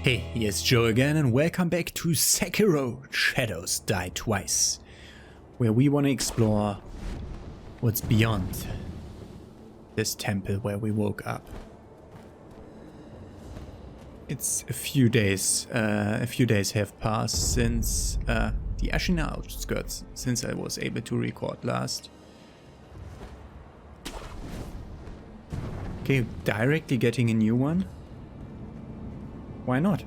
Hey, here's Joe again and welcome back to Sekiro Shadows Die Twice, where we want to explore what's beyond this temple where we woke up. It's a few days have passed since the Ashina outskirts, since I was able to record last. Okay, directly getting a new one? Why not?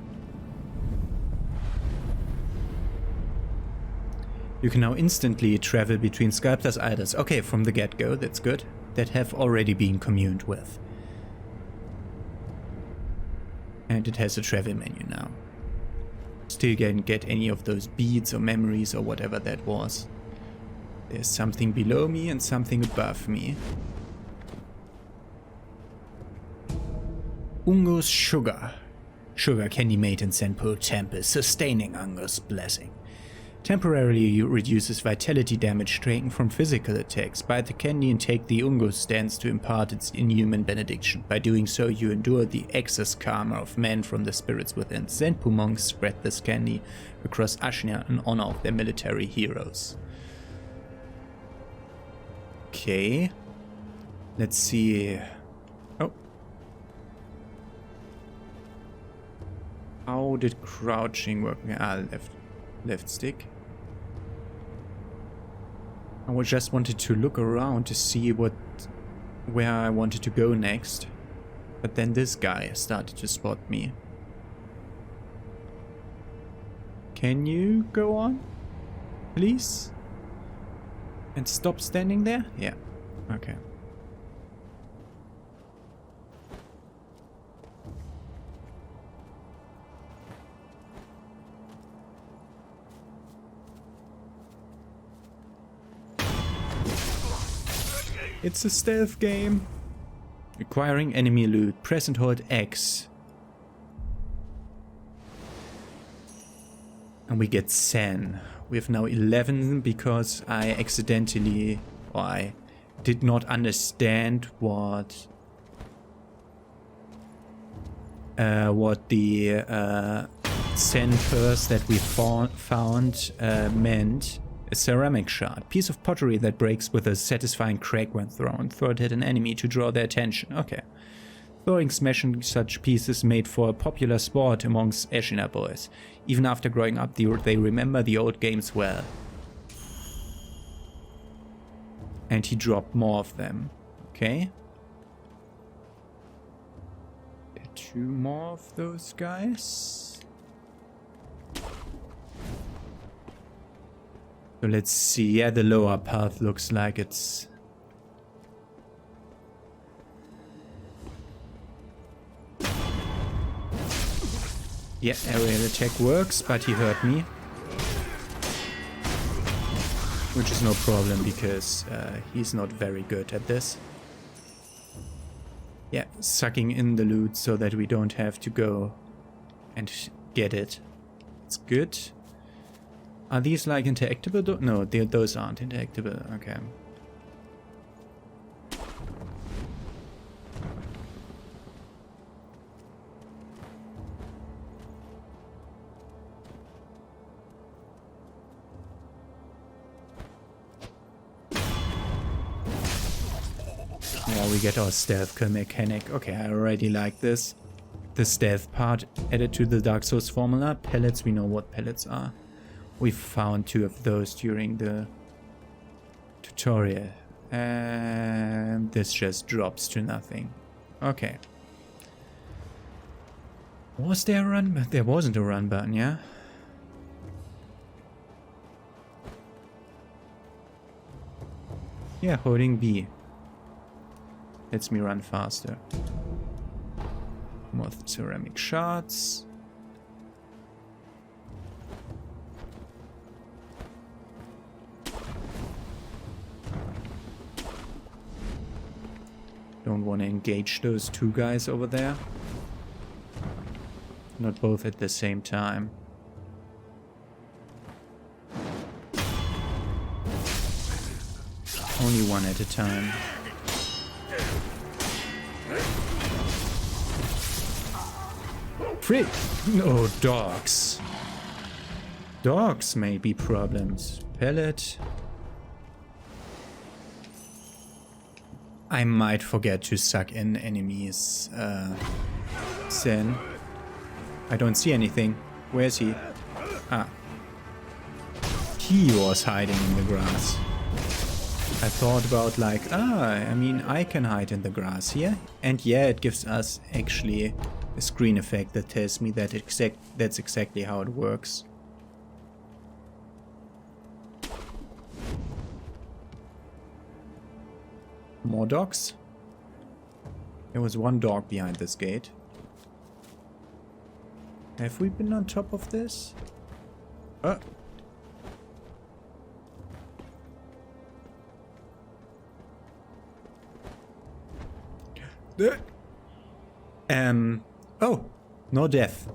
You can now instantly travel between sculptors' idols. Okay, from the get-go, that's good. That have already been communed with. And it has a travel menu now. Still can't get any of those beads or memories or whatever that was. There's something below me and something above me. Ungo's sugar. Sugar candy made in Senpo Temple, sustaining Ungo's blessing. Temporarily reduces vitality damage taken from physical attacks. Bite the candy and take the Ungo stance to impart its inhuman benediction. By doing so, you endure the excess karma of men from the spirits within. Senpu monks spread this candy across Ashina in honor of their military heroes. Okay. Let's see. Oh. How did crouching work? Ah, left stick. I just wanted to look around to see where I wanted to go next. But then this guy started to spot me. Can you go on? Please? And stop standing there? Yeah. Okay. It's a stealth game. Acquiring enemy loot. Press and hold X. And we get Sen. We have now 11 because I accidentally, or I did not understand what the Sen purse that we found meant. A ceramic shard. Piece of pottery that breaks with a satisfying crack when thrown. Throw it at an enemy to draw their attention. Okay. Throwing smashing such pieces made for a popular sport amongst Ashina boys. Even after growing up, they remember the old games well. And he dropped more of them. Okay. There are 2 more of those guys. So let's see. Yeah, the lower path looks like it's... Yeah, aerial attack works, but he hurt me. Which is no problem because he's not very good at this. Yeah, sucking in the loot so that we don't have to go and get it. It's good. Are these like interactable? No, those aren't interactable. Okay. Yeah, we get our stealth kill mechanic. Okay, I already like this. The stealth part added to the Dark Souls formula. Pellets, we know what pellets are. We found 2 of those during the tutorial. And this just drops to nothing. Okay. Was there a run button? There wasn't a run button, yeah? Yeah, holding B. Lets me run faster. More ceramic shards. Don't want to engage those 2 guys over there. Not both at the same time. Only one at a time. Frick! Oh, dogs. Dogs may be problems. Pellet. I might forget to suck in enemies. Sen. I don't see anything. Where is he? Ah. He was hiding in the grass. I thought about like, I mean, I can hide in the grass here. And yeah, it gives us actually a screen effect that tells me that that's exactly how it works. More dogs. There was one dog behind this gate. Have we been on top of this? Oh, no death.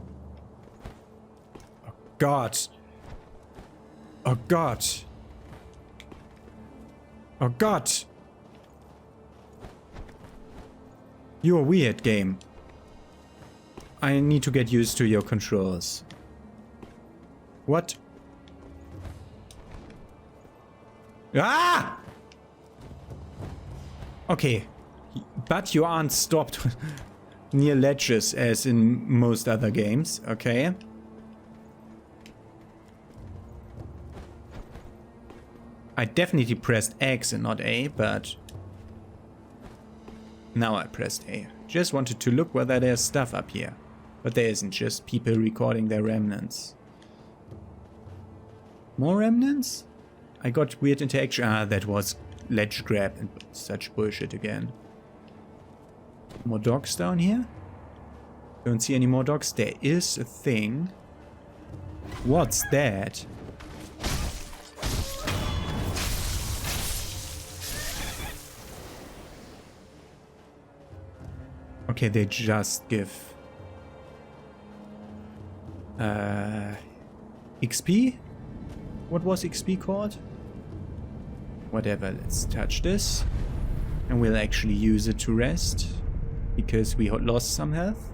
Oh God. Oh God. Oh God. You're weird, game. I need to get used to your controls. What? Ah! Okay. But you aren't stopped near ledges as in most other games, okay? I definitely pressed X and not A, but now I pressed A. Just wanted to look whether there's stuff up here. But there isn't, just people recording their remnants. More remnants? I got weird interaction. Ah, that was ledge grab and such bullshit again. More dogs down here? Don't see any more dogs. There is a thing. What's that? Okay, they just give XP? What was XP called? Whatever, let's touch this. And we'll actually use it to rest. Because we lost some health.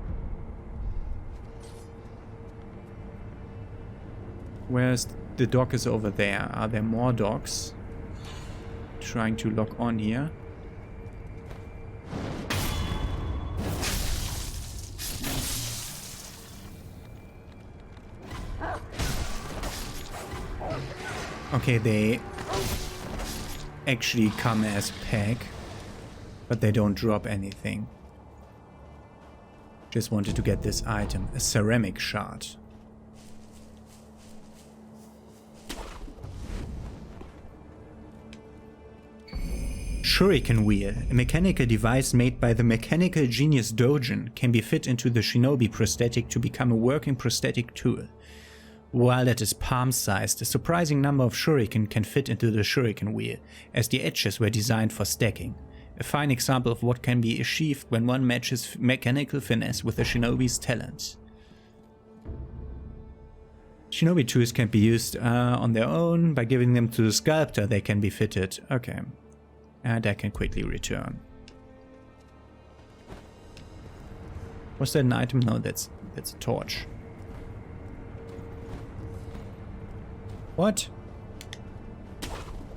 Where's the dog is over there? Are there more dogs? Trying to lock on here. Okay, they actually come as pack, but they don't drop anything. Just wanted to get this item, a ceramic shard. Shuriken Wheel, a mechanical device made by the mechanical genius Dojin, can be fit into the shinobi prosthetic to become a working prosthetic tool. While it is palm-sized, a surprising number of shuriken can fit into the shuriken wheel, as the edges were designed for stacking. A fine example of what can be achieved when one matches mechanical finesse with a shinobi's talent. Shinobi tools can be used on their own. By giving them to the sculptor, they can be fitted. Okay. And I can quickly return. Was that an item? No, that's a torch. What?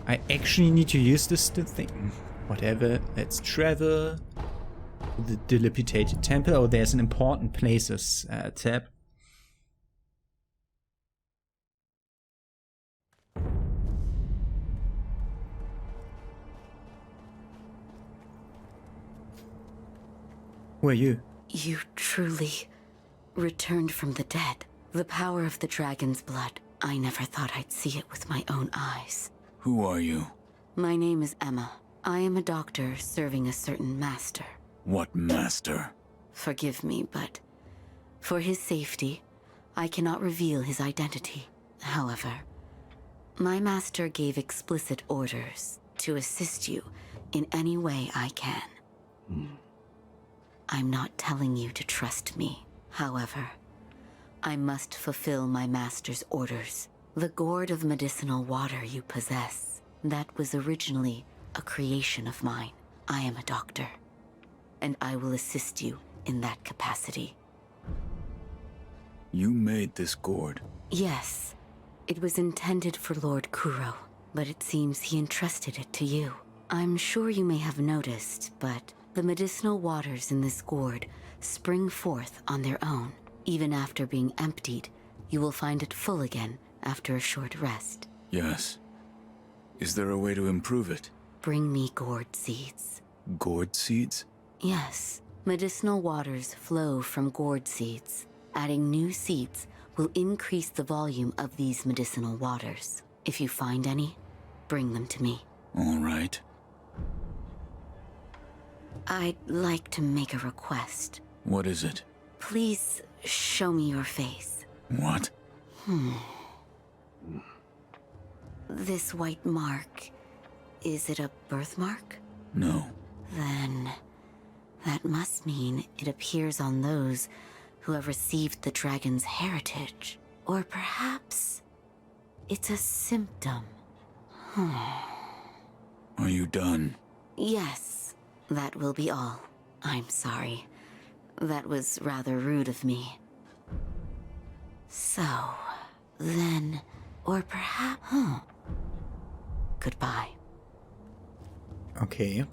I actually need to use this thing. Whatever, let's travel to the dilapidated temple. Oh, there's an important places tab. Who are you? You truly returned from the dead. The power of the dragon's blood. I never thought I'd see it with my own eyes. Who are you? My name is Emma. I am a doctor serving a certain master. What master? Forgive me, but for his safety, I cannot reveal his identity. However, my master gave explicit orders to assist you in any way I can. I'm not telling you to trust me. However, I must fulfill my master's orders. The gourd of medicinal water you possess, that was originally a creation of mine. I am a doctor, and I will assist you in that capacity. You made this gourd. Yes, it was intended for Lord Kuro, but it seems he entrusted it to you. I'm sure you may have noticed, but the medicinal waters in this gourd spring forth on their own. Even after being emptied, you will find it full again after a short rest. Yes. Is there a way to improve it? Bring me gourd seeds. Gourd seeds? Yes, medicinal waters flow from gourd seeds. Adding new seeds will increase the volume of these medicinal waters. If you find any, bring them to me. All right. I'd like to make a request. What is it? Please show me your face. What? This white mark, is it a birthmark? No. Then that must mean it appears on those who have received the dragon's heritage. Or perhaps it's a symptom. Are you done? Yes, that will be all. I'm sorry. That was rather rude of me. So, then, or perhaps, goodbye. Okay.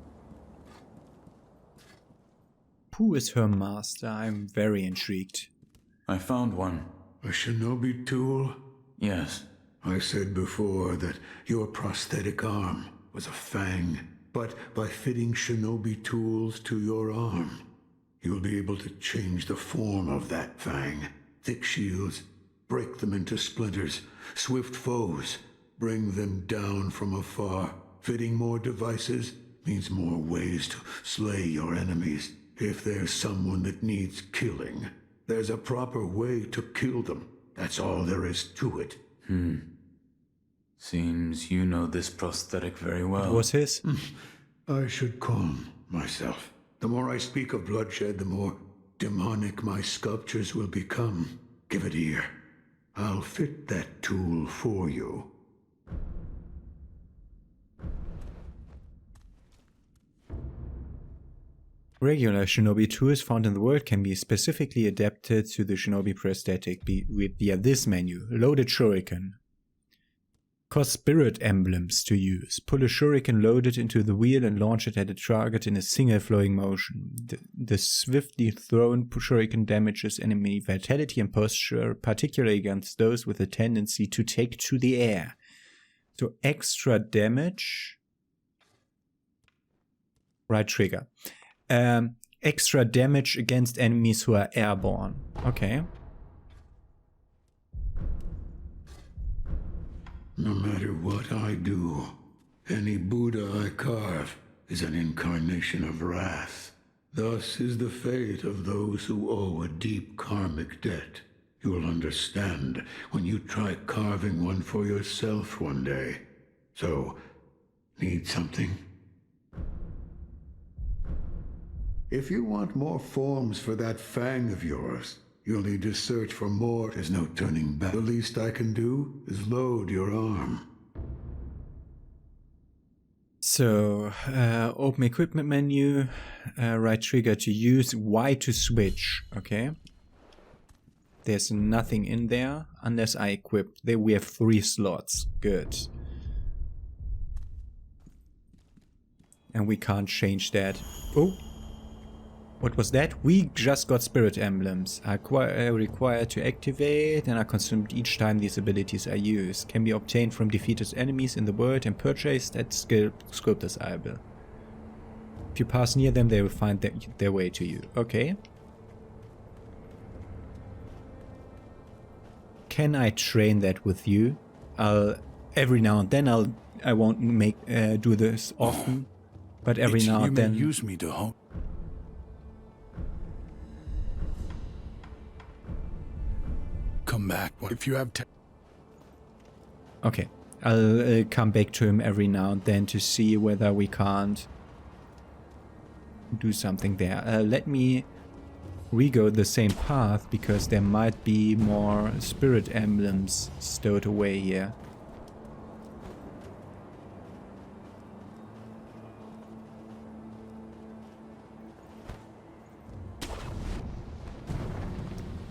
Who is her master? I'm very intrigued. I found one. A shinobi tool? Yes. I said before that your prosthetic arm was a fang, but by fitting shinobi tools to your arm, you'll be able to change the form of that fang. Thick shields, break them into splinters. Swift foes, bring them down from afar. Fitting more devices means more ways to slay your enemies. If there's someone that needs killing, there's a proper way to kill them. That's all there is to it. Seems you know this prosthetic very well. What was his? I should calm myself. The more I speak of bloodshed, the more demonic my sculptures will become. Give it ear. I'll fit that tool for you. Regular shinobi tools found in the world can be specifically adapted to the shinobi prosthetic via this menu. Loaded shuriken. Cost spirit emblems to use. Pull a shuriken loaded into the wheel and launch it at a target in a single flowing motion. The swiftly thrown shuriken damages enemy vitality and posture, particularly against those with a tendency to take to the air. So extra damage. Right trigger. Extra damage against enemies who are airborne. Okay. No matter what I do, any Buddha I carve is an incarnation of wrath. Thus is the fate of those who owe a deep karmic debt. You'll understand when you try carving one for yourself one day. So, need something? If you want more forms for that fang of yours, you'll need to search for more. There's no turning back. The least I can do is load your arm. So, open equipment menu, right trigger to use, Y to switch, okay. There's nothing in there unless I equip. There we have 3 slots, good. And we can't change that. Oh! What was that? We just got spirit emblems. Are required to activate and are consumed each time these abilities are used. Can be obtained from defeated enemies in the world and purchased at Sculptor's Idol. If you pass near them, they will find their way to you. Okay. Can I train that with you? Every now and then I won't do this often, but every now and then. Use me to help. Come back if you have Okay, I'll come back to him every now and then to see whether we can't do something there. Let me re-go the same path because there might be more spirit emblems stowed away here.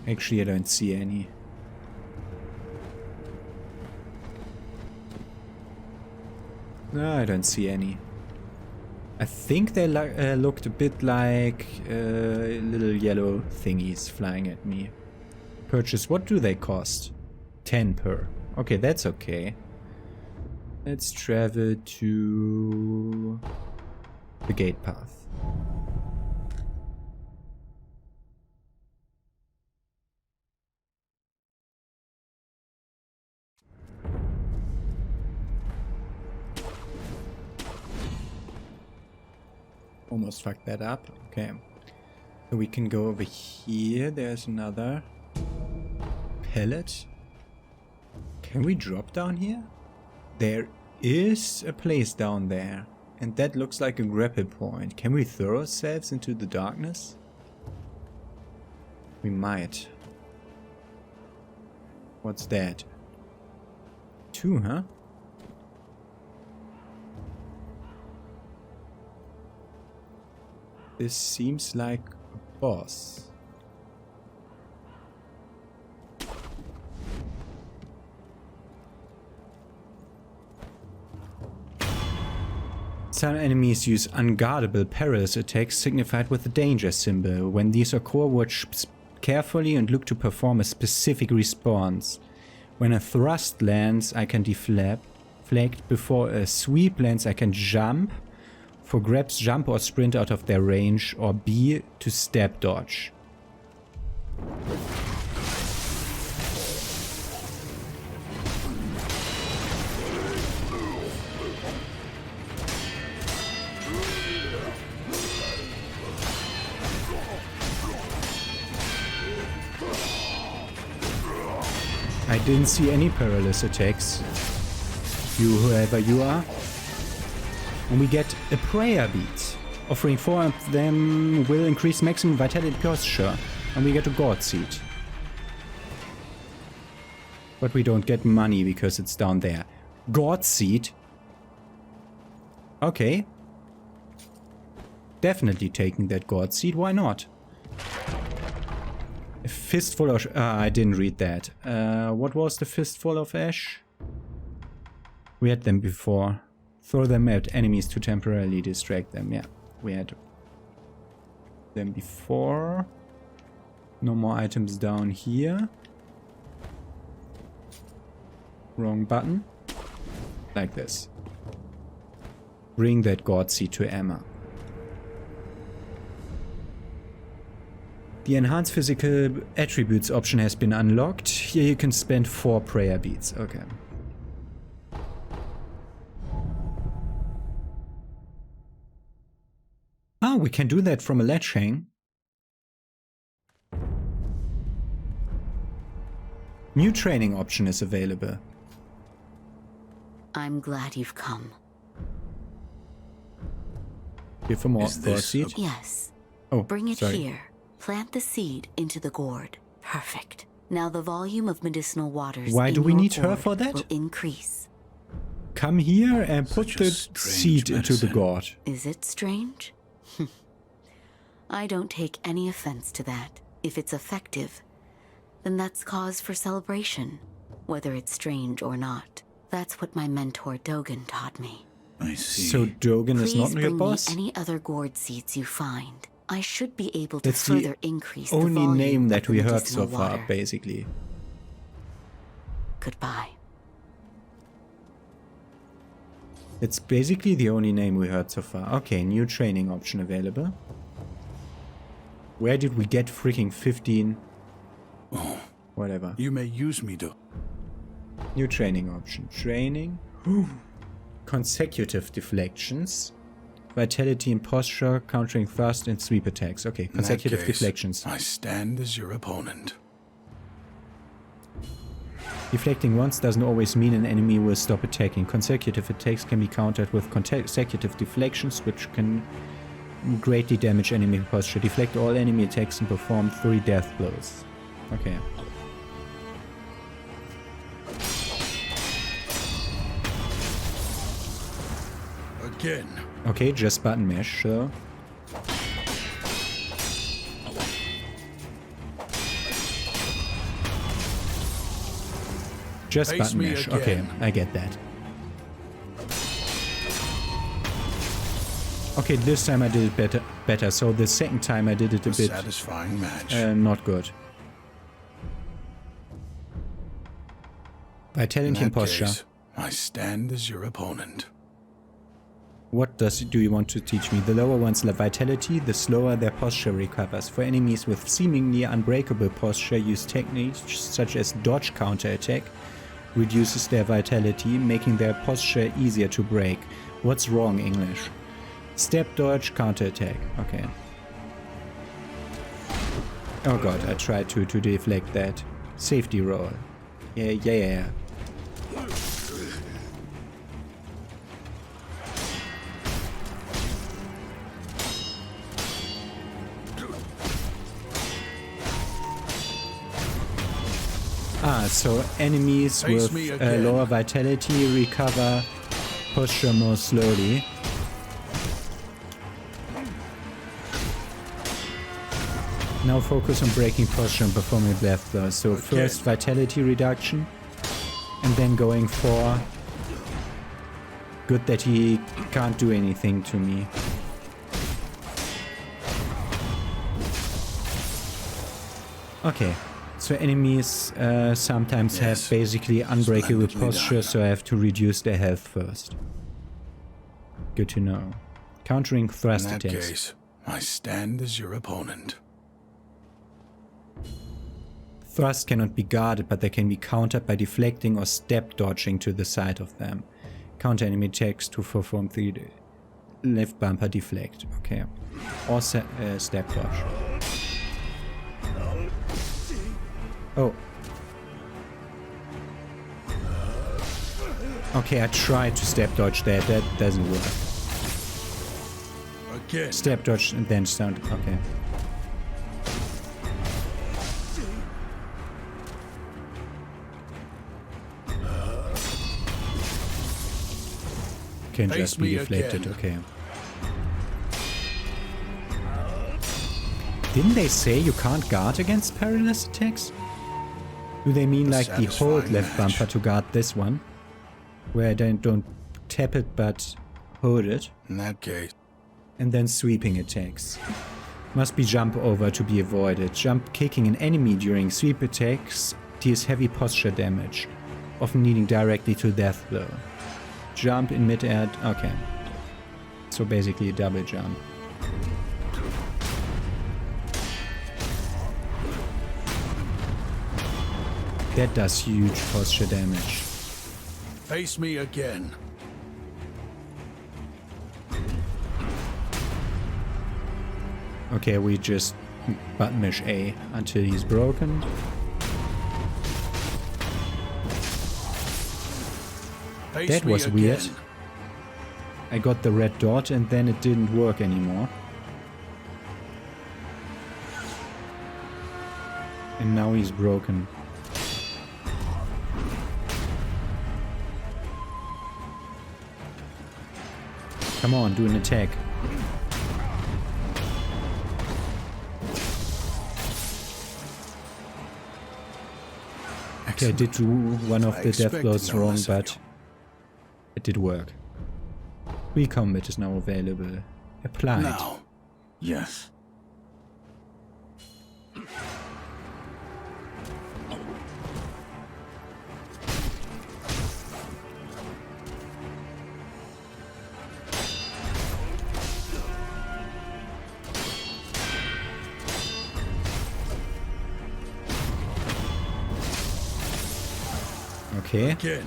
Actually, I don't see any. No, I don't see any. I think they looked a bit like little yellow thingies flying at me. Purchase, what do they cost? 10 per. Okay, that's okay. Let's travel to the gate path. Almost fucked that up. Okay. So we can go over here. There's another pellet. Can we drop down here? There is a place down there. And that looks like a grapple point. Can we throw ourselves into the darkness? We might. What's that? 2, huh? This seems like a boss. Some enemies use unguardable perilous attacks signified with the danger symbol. When these occur, watch carefully and look to perform a specific response. When a thrust lands, I can deflect. Before a sweep lands, I can jump. For grabs, jump or sprint out of their range, or B to step dodge. I didn't see any perilous attacks. You, whoever you are. And we get a prayer bead. Offering 4 of them will increase maximum vitality posture. And we get a god seed. But we don't get money because it's down there. God seed? Okay. Definitely taking that god seed, why not? A fistful of... I didn't read that. What was the fistful of ash? We had them before. Throw them at enemies to temporarily distract them. Yeah, we had them before. No more items down here. Wrong button. Like this. Bring that god seed to Emma. The enhanced physical attributes option has been unlocked. Here you can spend 4 prayer beads. Okay. Oh, we can do that from a ledge hang. New training option is available. I'm glad you've come. Give for more Is this seed. Yes. Oh, Bring it sorry. here. Plant the seed into the gourd. Perfect. Now the volume of medicinal waters Why in do we your need her gourd for that? will increase. Come here and put Such a the strange seed into the medicine. gourd. Is it strange? I don't take any offense to that. If it's effective, then that's cause for celebration, whether it's strange or not. That's what my mentor Dogen taught me. I see. So Dogen is not Please your bring me boss? any other gourd seeds you find. I should be able to That's the further increase the only volume name of that the we heard medicinal so far, water. basically. Goodbye. It's basically the only name we heard so far. Okay, new training option available. Where did we get freaking 15? Oh, Whatever. you may use me to... New training option. Training. Consecutive deflections. Vitality and posture, countering thrust and sweep attacks. Okay, In that consecutive case, deflections. I stand as your opponent. Deflecting once doesn't always mean an enemy will stop attacking. Consecutive attacks can be countered with consecutive deflections, which can greatly damage enemy posture. Deflect all enemy attacks and perform 3 death blows. Okay. Again. Okay, just button mash, so. Just Face button me mash. again. Okay, I get that. Okay, this time I did it better. So the second time I did it a bit Satisfying match. not good. In Vitality and that posture. case, I stand as your opponent. What do you want to teach me? The lower one's vitality, the slower their posture recovers. For enemies with seemingly unbreakable posture, use techniques such as dodge counterattack, reduces their vitality, making their posture easier to break. What's wrong, English? Step dodge counterattack. Okay. Oh god, I tried to deflect that. Safety roll. Yeah. So enemies Face with me again. lower vitality recover posture more slowly. Now focus on breaking posture and performing death blows. So first vitality reduction, and then going for... Good that he can't do anything to me. Okay. So enemies sometimes have basically unbreakable splendidly posture, done. so I have to reduce their health first. Good to know. Countering thrust In that attacks. case, I stand as your opponent. Thrust cannot be guarded, but they can be countered by deflecting or step dodging to the side of them. Counter enemy attacks to perform the left bumper deflect. Okay. Or step dodge. Oh. Okay, I tried to step dodge that. That doesn't work. Again. Step dodge and then stand. Okay. Can Face just be me deflected. again. Okay. Didn't they say you can't guard against perilous attacks? Do they mean like the hold satisfying left match. bumper to guard this one? Where I don't tap it but hold it? In that case, And then sweeping attacks. Must be jump over to be avoided. Jump kicking an enemy during sweep attacks deals heavy posture damage, often leading directly to death blow. Jump in mid-air. Okay. So basically a double jump. That does huge posture damage. face me again. Okay, we just button mash A until he's broken. Face That me was again. weird. I got the red dot and then it didn't work anymore. And now he's broken. Come on, do an attack. Okay, I did do one of I the death expected blows no wrong, less of but you. it did work. Recombat is now available. Applied. Now, Yes. Okay. again.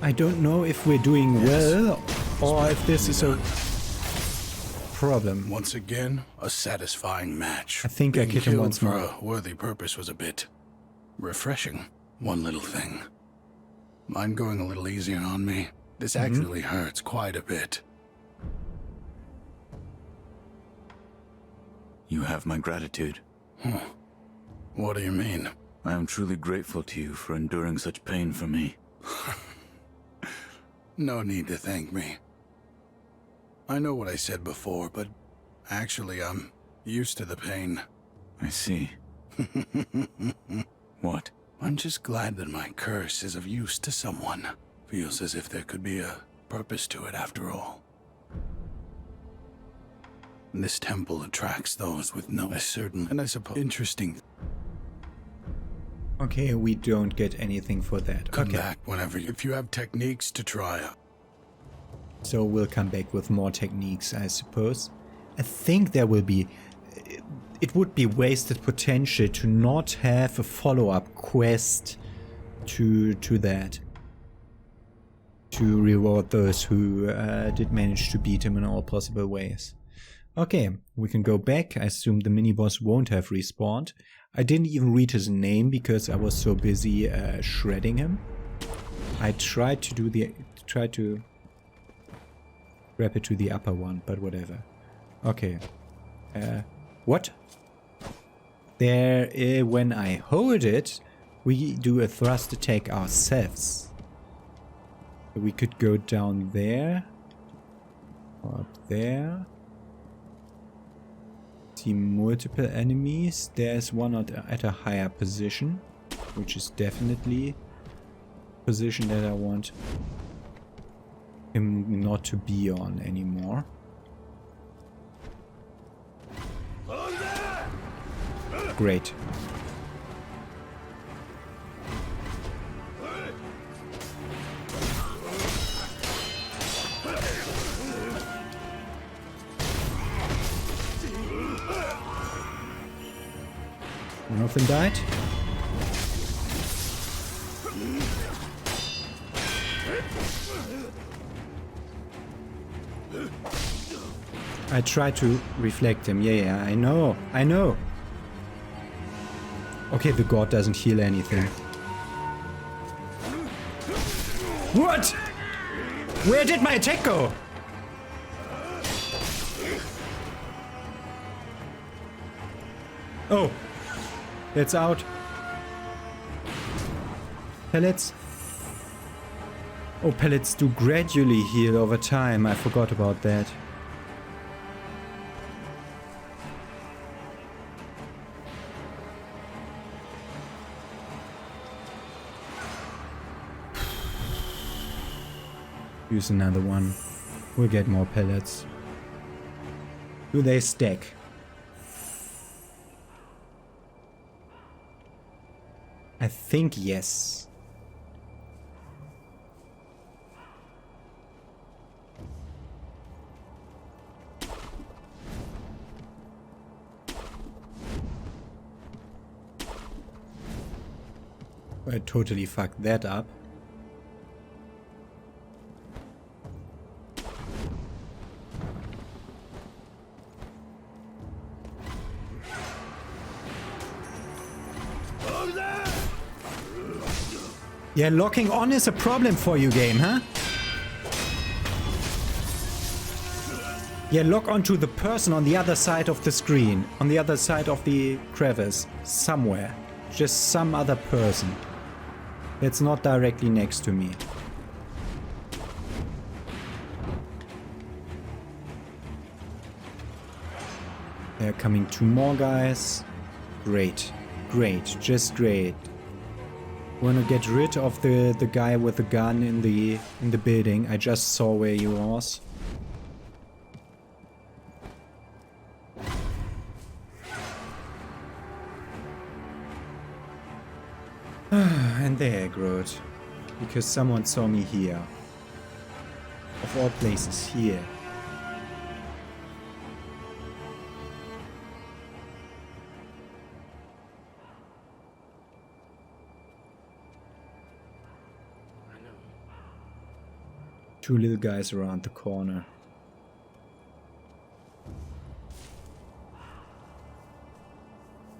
I don't know if we're doing well or if this is a problem. Once again, a satisfying match. I think I Being hit him killed once for more. a worthy purpose was a bit refreshing. One little thing. Mind going a little easier on me? This actually hurts quite a bit. You have my gratitude. What do you mean? I am truly grateful to you for enduring such pain for me. No need to thank me. I know what I said before, but actually I'm used to the pain. I see. What? I'm just glad that my curse is of use to someone. Feels as if there could be a purpose to it after all. This temple attracts those with no certain, and I suppose, interesting. Okay, we don't get anything for that. Come Okay, back whenever if you have techniques to try. so we'll come back with more techniques, I suppose. I think there will be... It would be wasted potential to not have a follow-up quest to that. To reward those who did manage to beat him in all possible ways. Okay, we can go back. I assume the mini-boss won't have respawned. I didn't even read his name because I was so busy shredding him. I tried to wrap it to the upper one, but whatever. Okay. What? There, when I hold it, we do a thrust attack ourselves. We could go down there. Or up there. See multiple enemies. There's one at a higher position, which is definitely a position that I want him not to be on anymore. Great. One of them died. I tried to reflect him. Yeah, I know. Okay, the god doesn't heal anything. What? Where did my attack go? Oh. It's out. Pellets. Oh, pellets do gradually heal over time. I forgot about that. Use another one. We'll get more pellets. Do they stack? I think yes. I totally fucked that up. Yeah, locking on is a problem for you, game, huh? Yeah, lock onto the person on the other side of the screen. On the other side of the crevice. Somewhere. Just some other person. That's not directly next to me. There are coming two more guys. Great. Great. Just great. Wanna get rid of the guy with the gun in the building. I just saw where he was. And there I growed. Because someone saw me here. Of all places, here. Two little guys around the corner.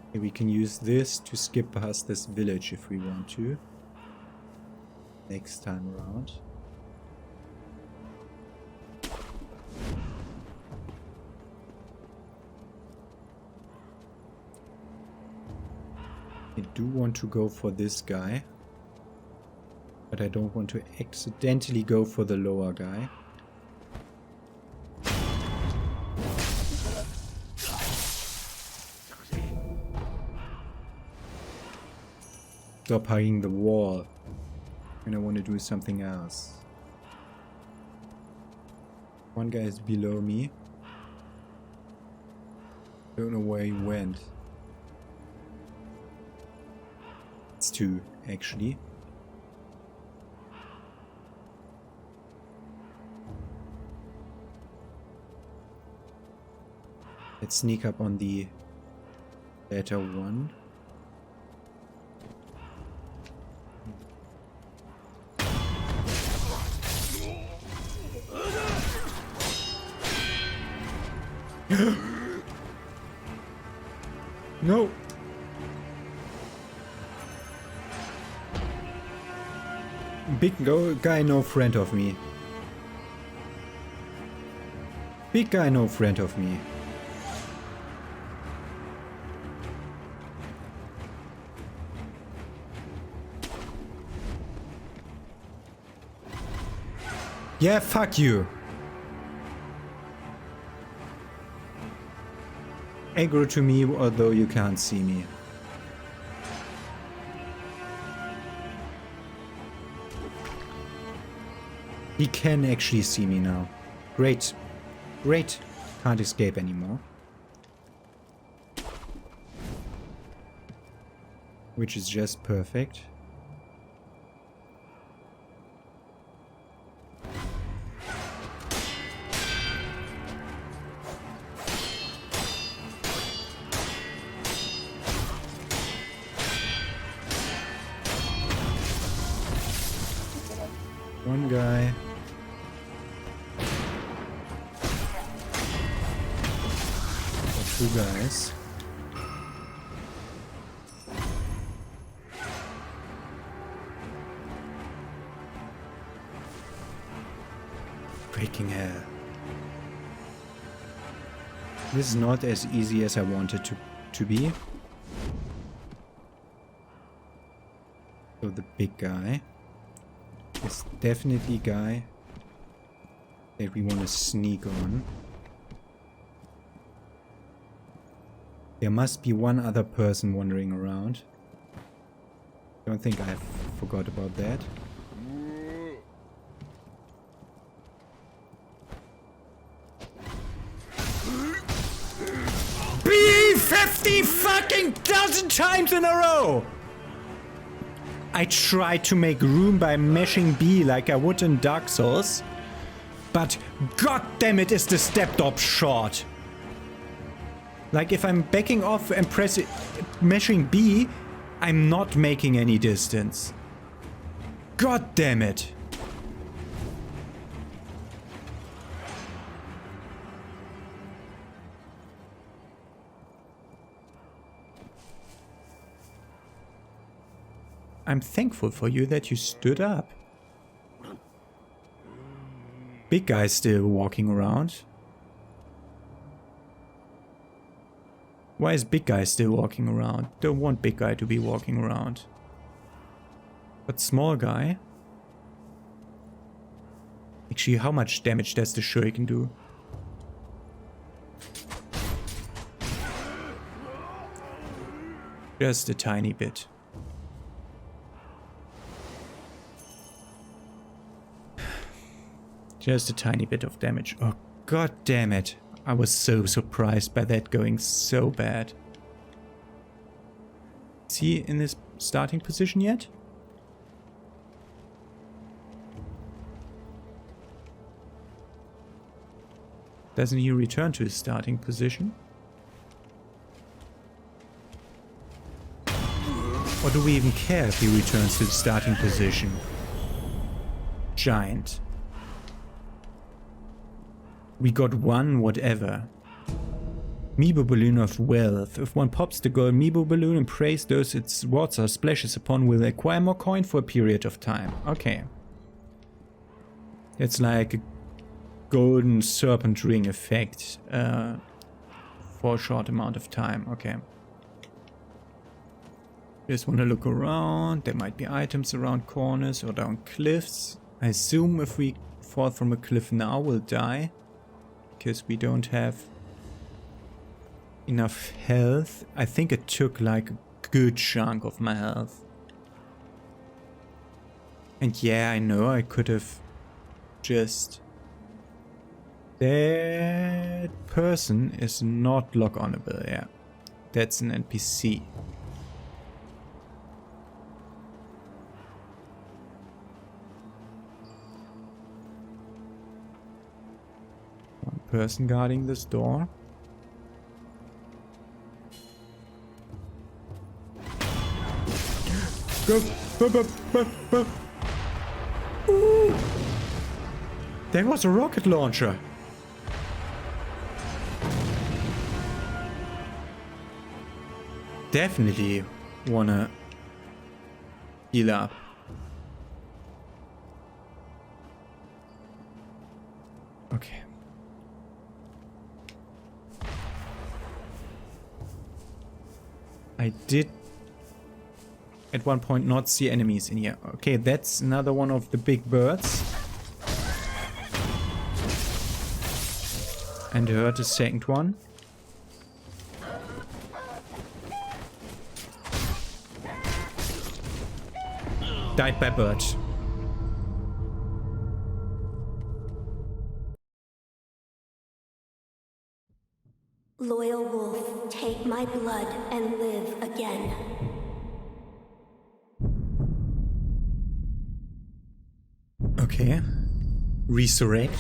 Okay, we can use this to skip past this village if we want to. Next time around. I do want to go for this guy. But But I don't want to accidentally go for the lower guy. Stop hugging the wall. And I want to do something else. One guy is below me. Don't know where he went. It's two, actually. Let's sneak up on the latter one. No. Big guy, no friend of me. Big guy, no friend of me. Yeah, fuck you. Aggro to me, although you can't see me. He can actually see me now. Great. Great. Can't escape anymore. Which is just perfect. One guy. Or two guys. Freaking hell. This is not as easy as I wanted to be. So the big guy. It's definitely a guy that we want to sneak on. There must be one other person wandering around. Don't think I forgot about that. B 50 fucking dozen times in a row! I tried to make room by mashing B like I would in Dark Souls, but god damn it is the stepped up shot. Like if I'm backing off and mashing B, I'm not making any distance. God damn it. I'm thankful for you that you stood up. Big guy's still walking around. Why is big guy still walking around? Don't want big guy to be walking around. But small guy? Actually, how much damage does the shuriken do? Just a tiny bit. Just a tiny bit of damage. Oh, god damn it. I was so surprised by that going so bad. Is he in his starting position yet? Doesn't he return to his starting position? Or do we even care if he returns to the starting position? Giant. We got one whatever. Meebo Balloon of Wealth. If one pops the gold Meebo Balloon and prays those its water splashes upon will acquire more coin for a period of time. Okay. It's like a golden serpent ring effect for a short amount of time. Okay. Just want to look around. There might be items around corners or down cliffs. I assume if we fall from a cliff now, we'll die. Because we don't have enough health. I think it took like a good chunk of my health. And yeah, I know I could have just... That person is not lock-onable, yeah. That's an NPC. One person guarding this door. Go! Ooh. There was a rocket launcher. Definitely wanna heal up. Okay. I did at one point not see enemies in here. Okay, that's another one of the big birds. And I heard a second one. Died by bird. Loyal wolf, take my blood and live again. Okay. Resurrect.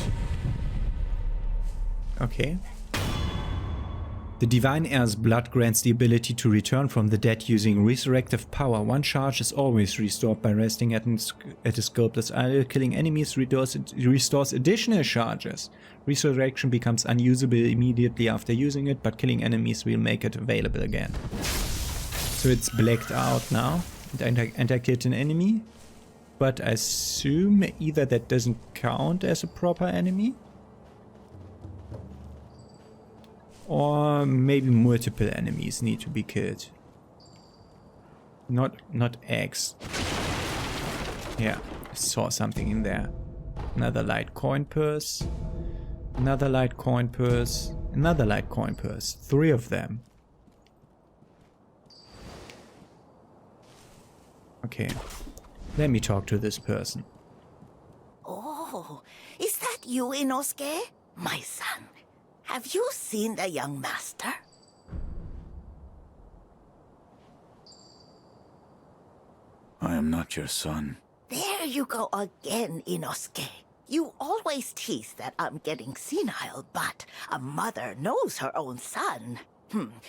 Okay. The Divine Heir's blood grants the ability to return from the dead using resurrective power. One charge is always restored by resting at a sculptor's idol. Killing enemies restores additional charges. Resurrection becomes unusable immediately after using it, but killing enemies will make it available again. So it's blacked out now, and I killed an enemy. But I assume either that doesn't count as a proper enemy, or maybe multiple enemies need to be killed. Not X. Yeah, I saw something in there. Another light coin purse. Another light coin purse. Another light coin purse. 3 of them. Okay. Let me talk to this person. Oh, is that you, Inosuke? My son, have you seen the young master? I am not your son. There you go again, Inosuke. You always tease that I'm getting senile, but a mother knows her own son.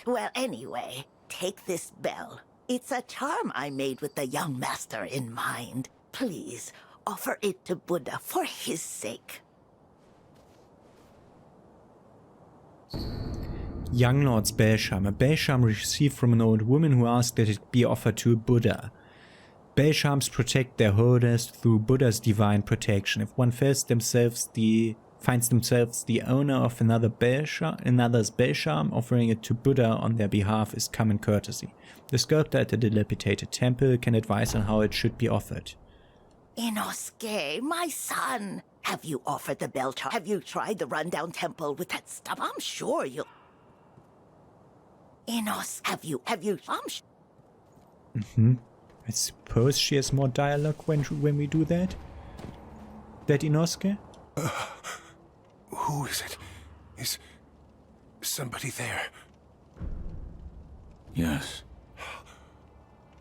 Well, anyway, take this bell. It's a charm I made with the young master in mind. Please, offer it to Buddha for his sake. Young Lord's bell charm. A bell charm received from an old woman who asked that it be offered to a Buddha. Bell charms protect their holders through Buddha's divine protection. If one finds themselves the owner of another's bell charm, offering it to Buddha on their behalf is common courtesy. The sculptor at the dilapidated temple can advise on how it should be offered. Inosuke, my son, have you offered the bell charm? Have you tried the rundown temple with that stuff? I'm sure you'll... have you... I suppose she has more dialogue when we do that? That Inosuke? Who is it? Is somebody there? Yes.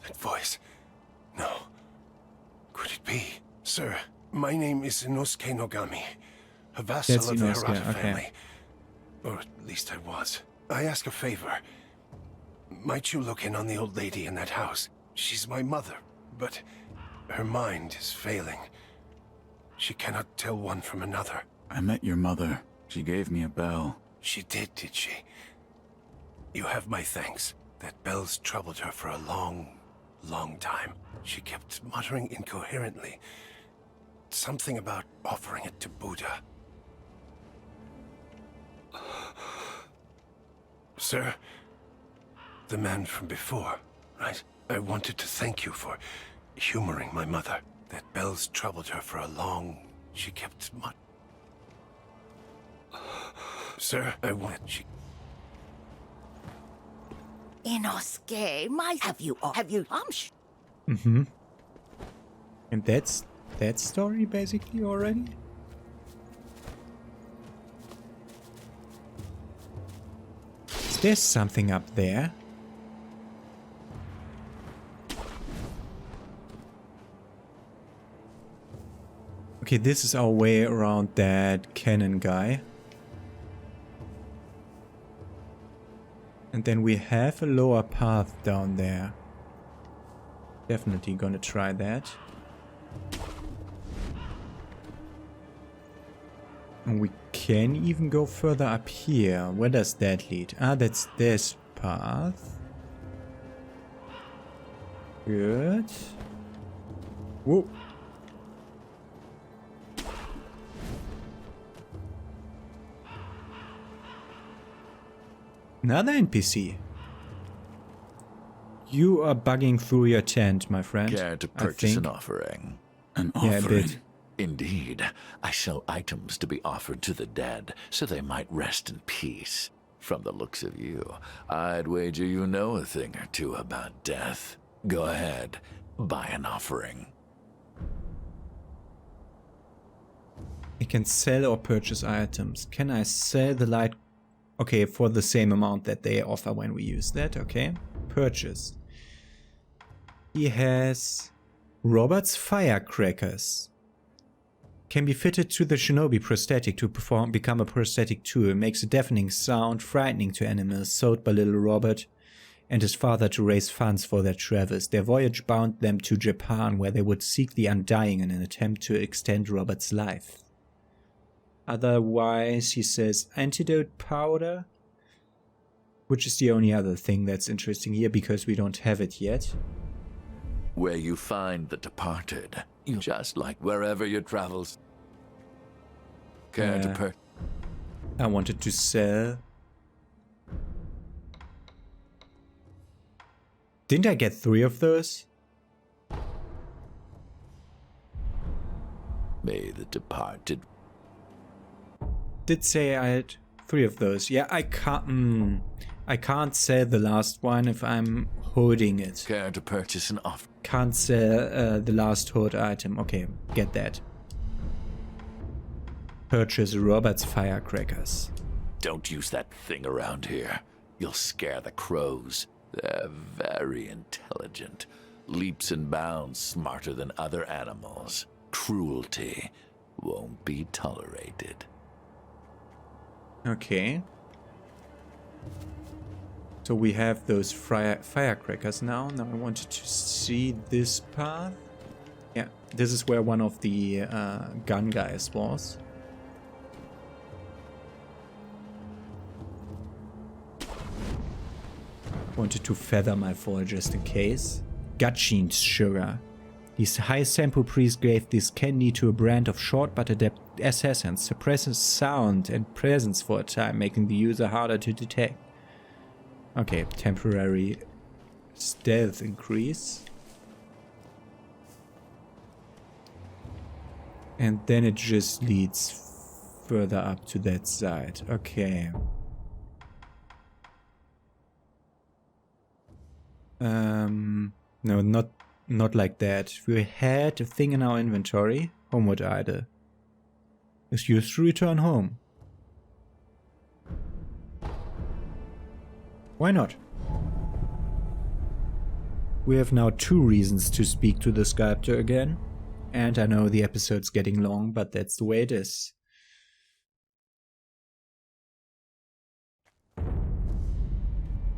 That voice. No. Could it be? Sir, my name is Inosuke Nogami, a vassal That's of the Inosuke, Harada okay. family. Or at least I was. I ask a favor. Might you look in on the old lady in that house? She's my mother, but her mind is failing. She cannot tell one from another. I met your mother. She gave me a bell. She did she? You have my thanks. That bell's troubled her for a long time. She kept muttering incoherently. Something about offering it to Buddha. Sir? The man from before, right? I wanted to thank you for humoring my mother. That bells troubled her for a long... She kept much... Sir, I want... She... Inosuke, have you... Mm-hmm. And that's that story, basically, already? There's something up there. Okay, this is our way around that cannon guy. And then we have a lower path down there. Definitely gonna try that. And we can even go further up here. Where does that lead? Ah, that's this path. Good. Whoa. Another NPC. You are bugging through your tent, my friend. Care to purchase an offering? An Yeah, a offering? bit. Indeed. I sell items to be offered to the dead, so they might rest in peace. From the looks of you, I'd wager you know a thing or two about death. Go ahead, buy an offering. I can sell or purchase items. Can I sell the light? Okay, for the same amount that they offer when we use that. Okay, purchase. He has Robert's firecrackers. Can be fitted to the shinobi prosthetic to become a prosthetic tool. Makes a deafening sound, frightening to animals. Sold by little Robert and his father to raise funds for their travels. Their voyage bound them to Japan, where they would seek the undying in an attempt to extend Robert's life. Otherwise, he says antidote powder, which is the only other thing that's interesting here because we don't have it yet. Where you find the departed, just like wherever your travels. Care to I wanted to sell. Didn't I get 3 of those? May the departed... Did say I had 3 of those. Yeah, I can't sell the last one if I'm holding it. Care to purchase an offer? Can't sell the last hold item. Okay, get that. Purchase Robert's firecrackers. Don't use that thing around here. You'll scare the crows. They're very intelligent. Leaps and bounds smarter than other animals. Cruelty won't be tolerated. Okay. So we have those firecrackers now. Now I wanted to see this path. Yeah, this is where one of the gun guys was. Wanted to feather my fall just in case. Gutsheen sugar. These high sample priests gave this candy to a brand of short but adept assassins. Suppresses sound and presence for a time, making the user harder to detect. Okay, temporary stealth increase. And then it just leads further up to that side. Okay. No, not like that. We had a thing in our inventory. Homeward idle. Is used to return home. Why not? We have now 2 reasons to speak to the sculptor again. And I know the episode's getting long, but that's the way it is.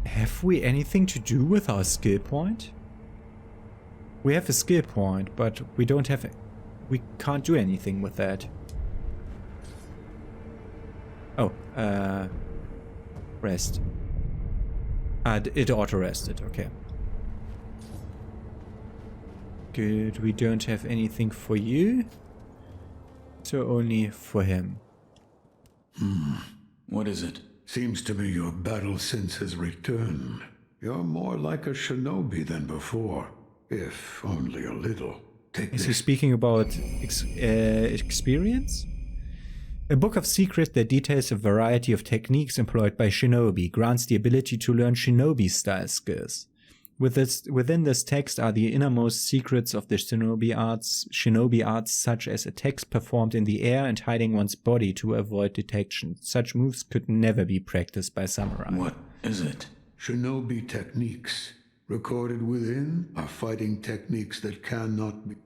Have we anything to do with our skill point? We have a skill point, but we don't have it. We can't do anything with that. Oh, rest. It auto-rested, okay. Good, we don't have anything for you. So only for him. What is it? Seems to me your battle sense has returned. You're more like a shinobi than before, if only a little. Take Is he this. speaking about experience? A book of secrets that details a variety of techniques employed by shinobi grants the ability to learn shinobi-style skills. Within this text are the innermost secrets of the shinobi arts such as attacks performed in the air and hiding one's body to avoid detection. Such moves could never be practiced by samurai. What is it? Shinobi techniques. Recorded within are fighting techniques that cannot be...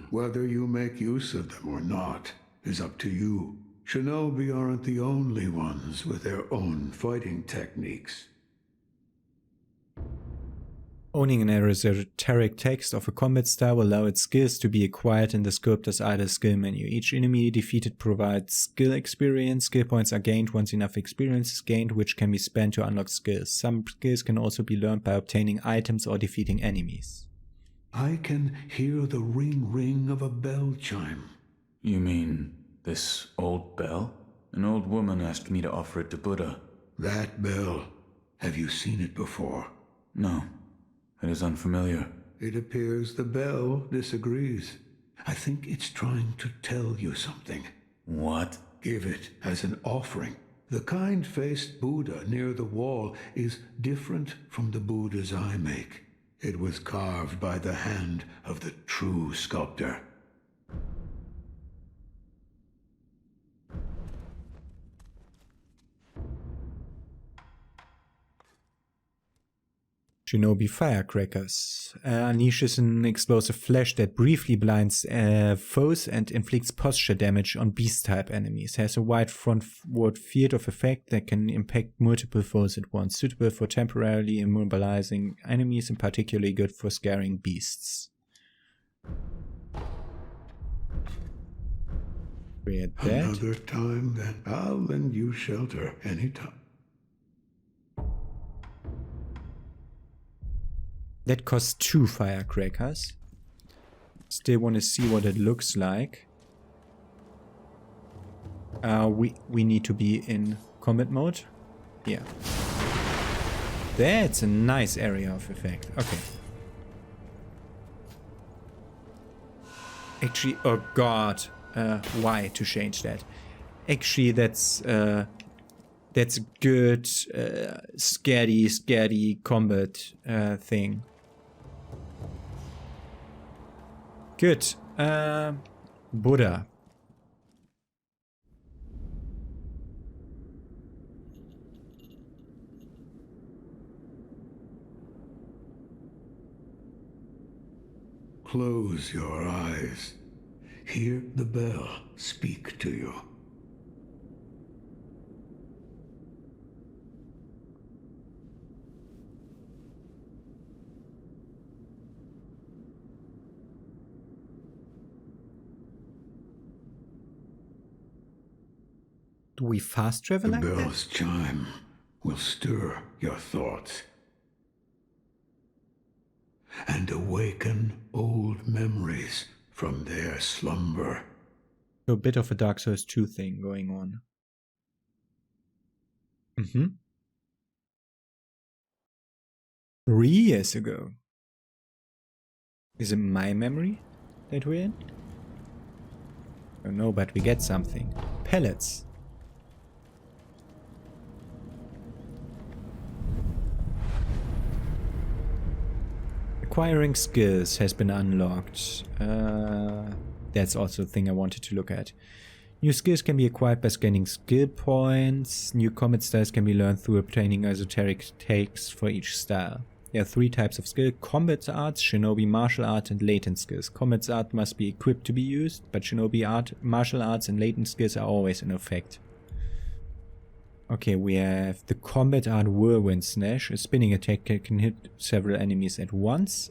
Whether you make use of them or not is up to you. Shinobi aren't the only ones with their own fighting techniques. Owning an esoteric text of a combat style will allow its skills to be acquired in the Sculptor's Idol skill menu. Each enemy defeated provides skill experience. Skill points are gained once enough experience is gained, which can be spent to unlock skills. Some skills can also be learned by obtaining items or defeating enemies. I can hear the ring of a bell chime. You mean this old bell? An old woman asked me to offer it to Buddha. That bell. Have you seen it before? No. It is unfamiliar. It appears the bell disagrees. I think it's trying to tell you something. What? Give it as an offering. The kind-faced Buddha near the wall is different from the Buddhas I make. It was carved by the hand of the true sculptor. Shinobi firecrackers unleashes an explosive flash that briefly blinds foes and inflicts posture damage on beast-type enemies. Has a wide frontward field of effect that can impact multiple foes at once, suitable for temporarily immobilizing enemies and particularly good for scaring beasts. Create that. Another time, then I'll lend you shelter anytime. That costs 2 firecrackers. Still want to see what it looks like. We need to be in combat mode. Yeah. That's a nice area of effect. Okay. Actually, oh god. Why to change that? Actually, that's good scary combat thing. Good. Buddha. Close your eyes. Hear the bell speak to you. Do we fast travel The like that? bell's chime will stir your thoughts and awaken old memories from their slumber. So a bit of a Dark Souls 2 thing going on. 3 years ago. Is it my memory that we're in? I don't know, but we get something. Pellets. Acquiring skills has been unlocked. That's also a thing I wanted to look at. New skills can be acquired by scanning skill points. New combat styles can be learned through obtaining esoteric takes for each style. There are 3 types of skill: combat arts, shinobi martial art, and latent skills. Combat art must be equipped to be used, but shinobi art, martial arts, and latent skills are always in effect. Okay, we have the combat art Whirlwind Slash. A spinning attack can hit several enemies at once.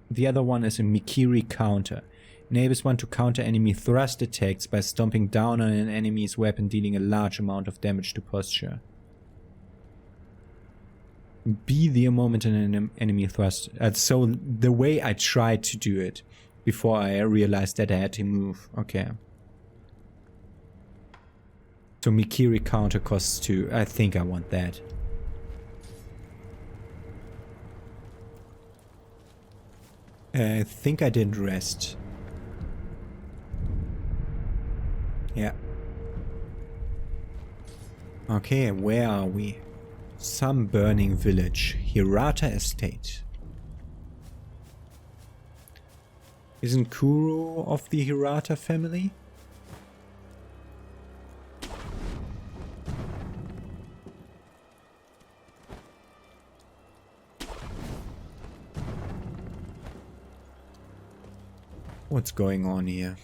The other one is a Mikiri Counter. Enables one to counter enemy thrust attacks by stomping down on an enemy's weapon, dealing a large amount of damage to posture. Be the moment an enemy thrust. So the way I tried to do it before I realized that I had to move. Okay. So Mikiri Counter costs 2. I think I want that. I think I didn't rest. Yeah. Okay, where are we? Some burning village. Hirata Estate. Isn't Kuro of the Hirata family? What's going on here?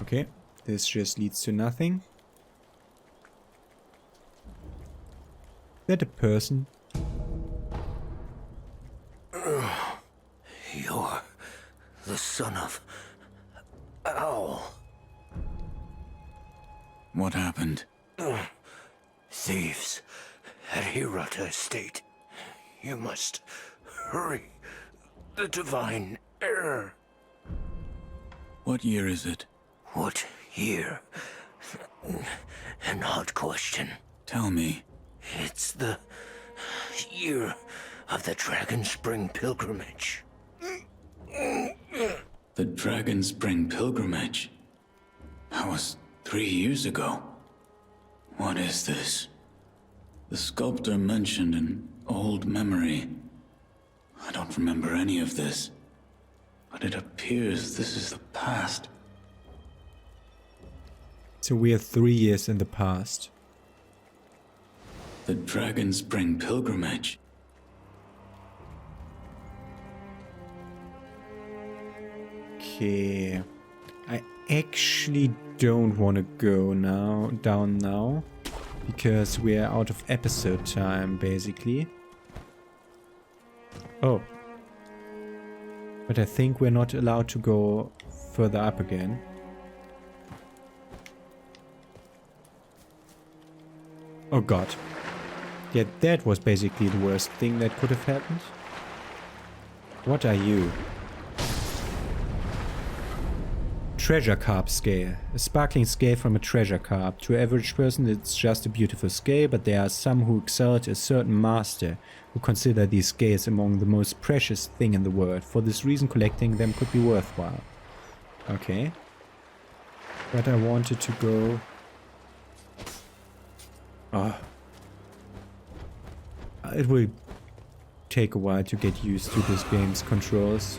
Okay, this just leads to nothing. Is that a person? You're the son of Owl. What happened? Thieves at Hirata Estate. You must hurry. The divine error. What year is it? What year? An odd question. Tell me. It's the year of the Dragon Spring pilgrimage. The Dragon Spring pilgrimage? That was 3 years ago. What is this? The sculptor mentioned an old memory. I don't remember any of this, but it appears this is the past. So we are 3 years in the past. The Dragon Spring pilgrimage. Okay. I actually don't want to go down now, because we are out of episode time, basically. Oh. But I think we're not allowed to go further up again. Oh god. Yeah, that was basically the worst thing that could have happened. What are you? Treasure carp scale. A sparkling scale from a treasure carp. To an average person it's just a beautiful scale, but there are some who excel at a certain master, who consider these scales among the most precious thing in the world. For this reason collecting them could be worthwhile. Okay. But I wanted to go... It will take a while to get used to this game's controls.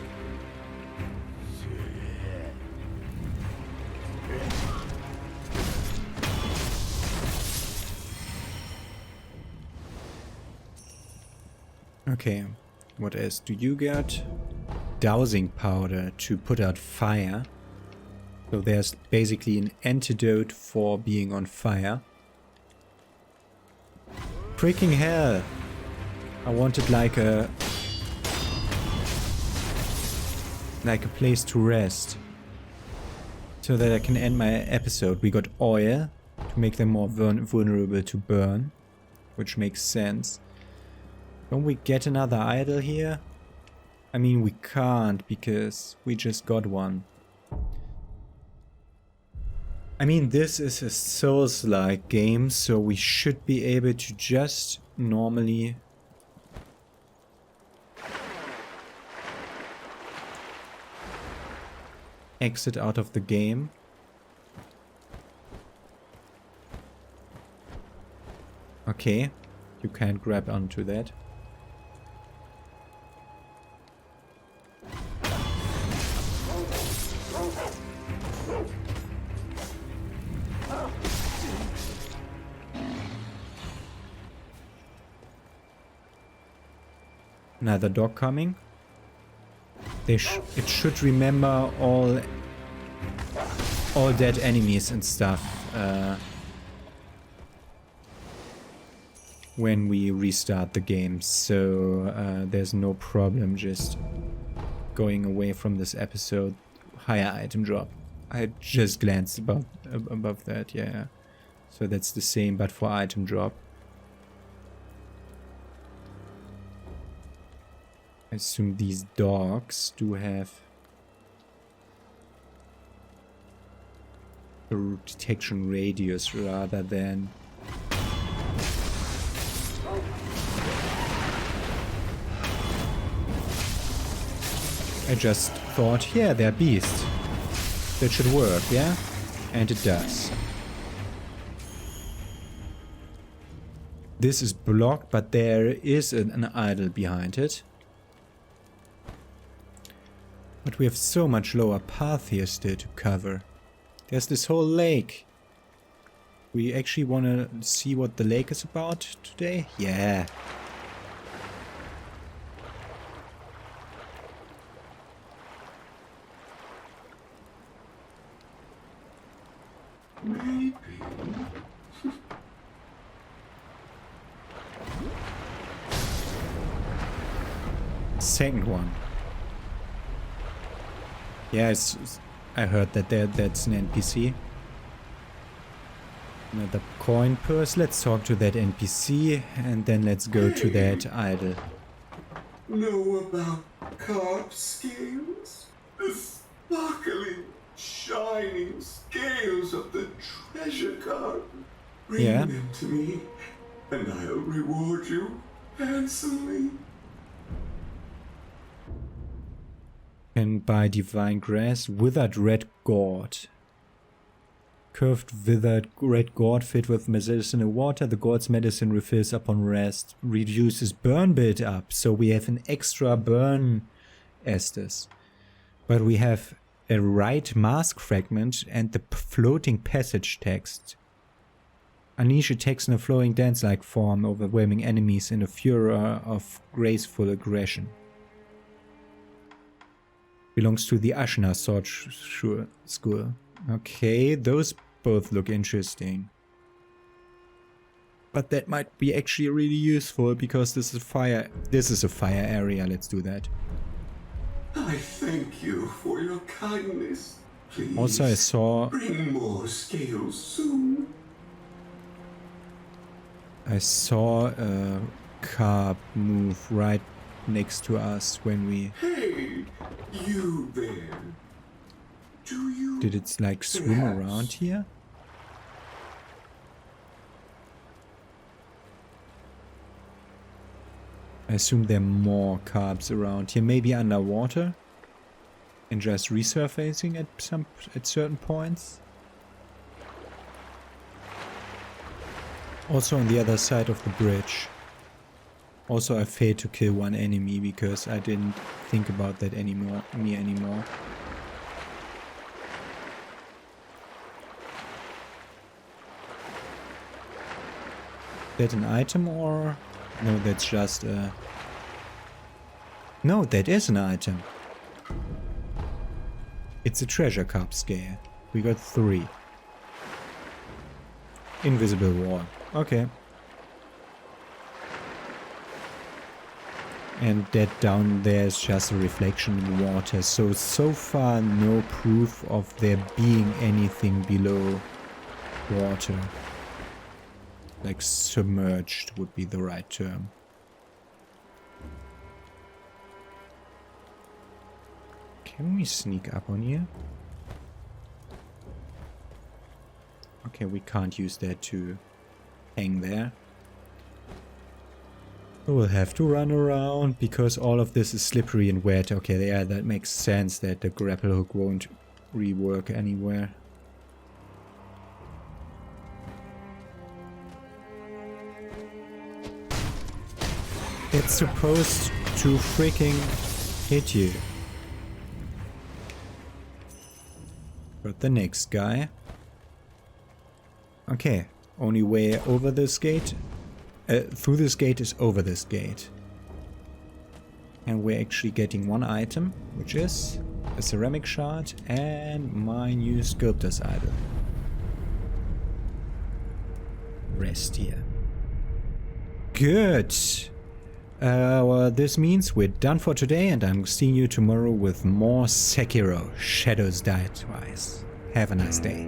Okay, what else do you get? Dowsing powder to put out fire. So there's basically an antidote for being on fire. Freaking hell! I wanted like a place to rest, so that I can end my episode. We got oil to make them more vulnerable to burn, which makes sense. Don't we get another idol here? I mean, we can't, because we just got one. I mean, this is a Souls-like game, so we should be able to just normally... exit out of the game. Okay, you can't grab onto that. Another dog coming. It should remember all dead enemies and stuff when we restart the game, so there's no problem just going away from this episode. Higher item drop. I just glanced above that, yeah. So that's the same, but for item drop. I assume these dogs do have a detection radius rather than... I just thought, yeah, they're beasts. That should work, yeah? And it does. This is blocked, but there is an idol behind it. But we have so much lower path here still to cover. There's this whole lake. We actually want to see what the lake is about today? Yeah. Maybe. Second one. Yeah, I heard that that's an NPC. Another coin purse. Let's talk to that NPC and then let's go to that idol. Know about carved scales? The sparkling, shining scales of the treasure card. Bring them to me, and I'll reward you handsomely. Can buy divine grass, withered red gourd. Curved withered red gourd fit with medicinal water. The gourd's medicine refills upon rest. Reduces burn build up. So we have an extra burn Estus. But we have a right mask fragment and the floating passage text. Unleash attacks in a flowing dance-like form, overwhelming enemies in a furor of graceful aggression. Belongs to the Ashina sword school. Okay, those both look interesting. But that might be actually really useful because this is fire. This is a fire area. Let's do that. I thank you for your kindness. Please. Also, I saw. Bring more scales soon. I saw a Carve move right next to us when we. Hey, you there? Do you? Did it like swim around here? I assume there are more Carves around here, maybe underwater, and just resurfacing at certain points. Also on the other side of the bridge. Also, I failed to kill one enemy because I didn't think about that anymore. That an item or no? That's just a. No, that is an item. It's a treasure cup scale. We got 3. Invisible wall. Okay. And that down there is just a reflection in the water. So far no proof of there being anything below water. Like submerged would be the right term. Can we sneak up on here? Okay, we can't use that to hang there. We'll have to run around because all of this is slippery and wet. Okay, yeah, that makes sense that the grapple hook won't rework anywhere. It's supposed to freaking hit you. But the next guy. Okay, only way over this gate. Through this gate is over this gate. And we're actually getting one item, which is a ceramic shard and my new sculptor's idol. Rest here. Good. Well, this means we're done for today and I'm seeing you tomorrow with more Sekiro, Shadows Die Twice. Have a nice day.